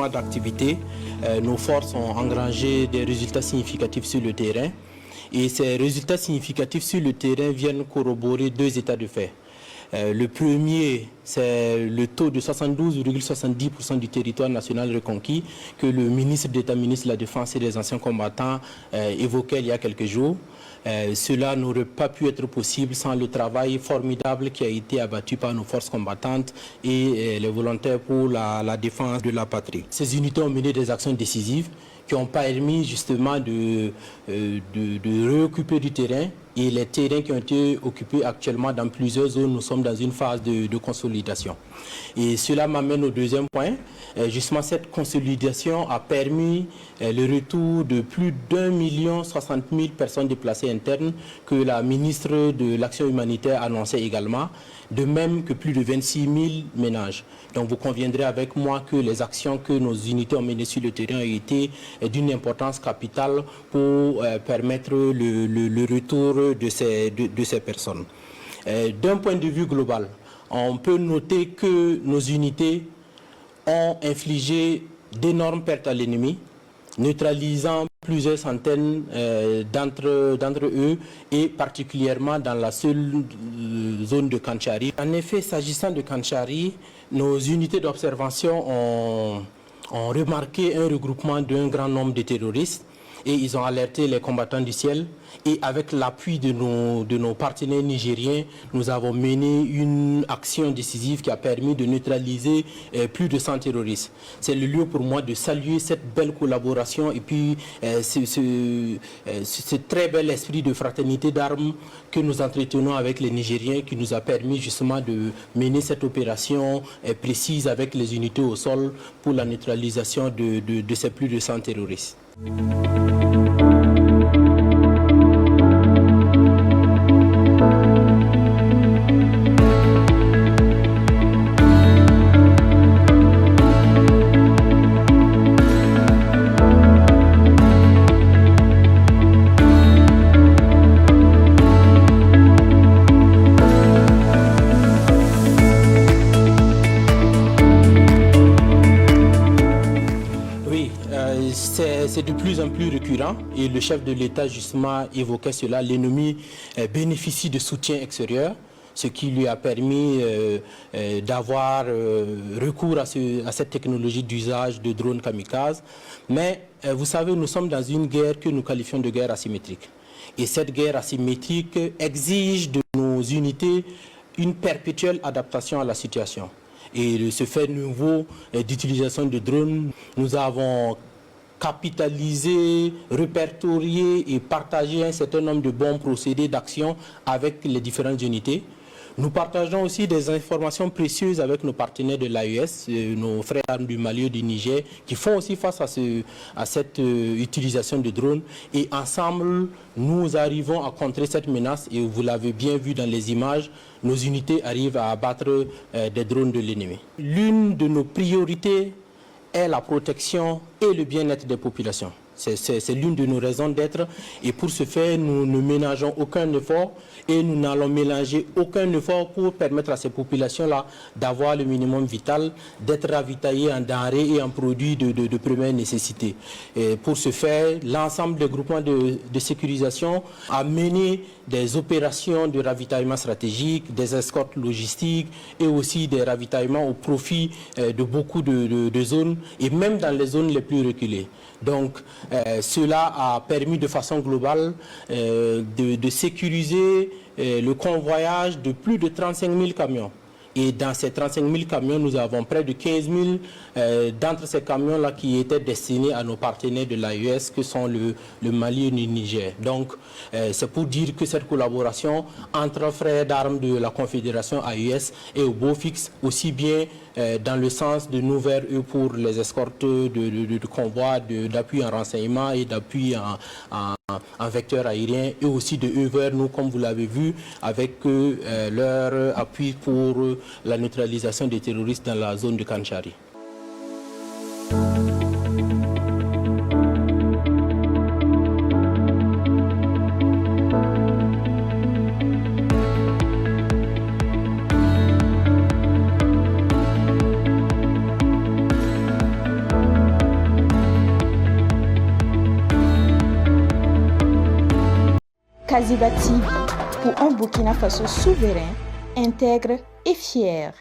mois d'activité, nos forces ont engrangé des résultats significatifs sur le terrain. Et ces résultats significatifs sur le terrain viennent corroborer deux états de fait. Le premier, c'est le taux de 72,70% du territoire national reconquis que le ministre d'État, ministre de la Défense et des anciens combattants évoquait il y a quelques jours. Cela n'aurait pas pu être possible sans le travail formidable qui a été abattu par nos forces combattantes et les volontaires pour la défense de la patrie. Ces unités ont mené des actions décisives qui ont permis justement de réoccuper du terrain. Et les terrains qui ont été occupés actuellement dans plusieurs zones, nous sommes dans une phase de consolidation. Et cela m'amène au deuxième point. Justement, cette consolidation a permis le retour de plus d'1,060,000 personnes déplacées internes que la ministre de l'Action humanitaire annonçait également, de même que plus de 26 000 ménages. Donc vous conviendrez avec moi que les actions que nos unités ont menées sur le terrain ont été d'une importance capitale pour permettre le retour de ces personnes. D'un point de vue global, on peut noter que nos unités ont infligé d'énormes pertes à l'ennemi, neutralisant plusieurs centaines d'entre eux et particulièrement dans la seule zone de Kantchari. En effet, s'agissant de Kantchari, nos unités d'observation ont remarqué un regroupement d'un grand nombre de terroristes et ils ont alerté les combattants du ciel. Et avec l'appui de nos partenaires nigériens, nous avons mené une action décisive qui a permis de neutraliser plus de 100 terroristes. C'est le lieu pour moi de saluer cette belle collaboration et puis ce très bel esprit de fraternité d'armes que nous entretenons avec les Nigériens qui nous a permis justement de mener cette opération précise avec les unités au sol pour la neutralisation de ces plus de 100 terroristes. C'est de plus en plus récurrent et le chef de l'État justement évoquait cela. L'ennemi bénéficie de soutien extérieur, ce qui lui a permis d'avoir recours à cette technologie d'usage de drones kamikazes. Mais vous savez, nous sommes dans une guerre que nous qualifions de guerre asymétrique. Et cette guerre asymétrique exige de nos unités une perpétuelle adaptation à la situation. Et ce fait nouveau d'utilisation de drones, nous avons capitaliser, répertorier et partager un certain nombre de bons procédés d'action avec les différentes unités. Nous partageons aussi des informations précieuses avec nos partenaires de l'AES, nos frères armes du Mali et du Niger, qui font aussi face à cette utilisation de drones. Et ensemble, nous arrivons à contrer cette menace. Et vous l'avez bien vu dans les images, nos unités arrivent à abattre des drones de l'ennemi. L'une de nos priorités est la protection et le bien-être des populations. C'est l'une de nos raisons d'être et pour ce faire, nous ne ménageons aucun effort et nous n'allons ménager aucun effort pour permettre à ces populations-là d'avoir le minimum vital, d'être ravitaillées en denrées et en produits de première nécessité. Et pour ce faire, l'ensemble des groupements de sécurisation a mené des opérations de ravitaillement stratégique, des escortes logistiques et aussi des ravitaillements au profit de beaucoup de zones et même dans les zones les plus reculées. Donc, cela a permis de façon globale de sécuriser le convoyage de plus de 35 000 camions. Et dans ces 35 000 camions, nous avons près de 15 000 d'entre ces camions-là qui étaient destinés à nos partenaires de l'AES, que sont le Mali et le Niger. Donc, c'est pour dire que cette collaboration entre frères d'armes de la Confédération AES et au BOFIX, aussi bien dans le sens de nous vers eux pour les escortes de convois, d'appui en renseignement et d'appui en vecteur aérien, et aussi de eux vers nous, comme vous l'avez vu, avec leur appui pour la neutralisation des terroristes dans la zone de Kantchari. Kaziba TV pour un Burkina Faso souverain, intègre et fier.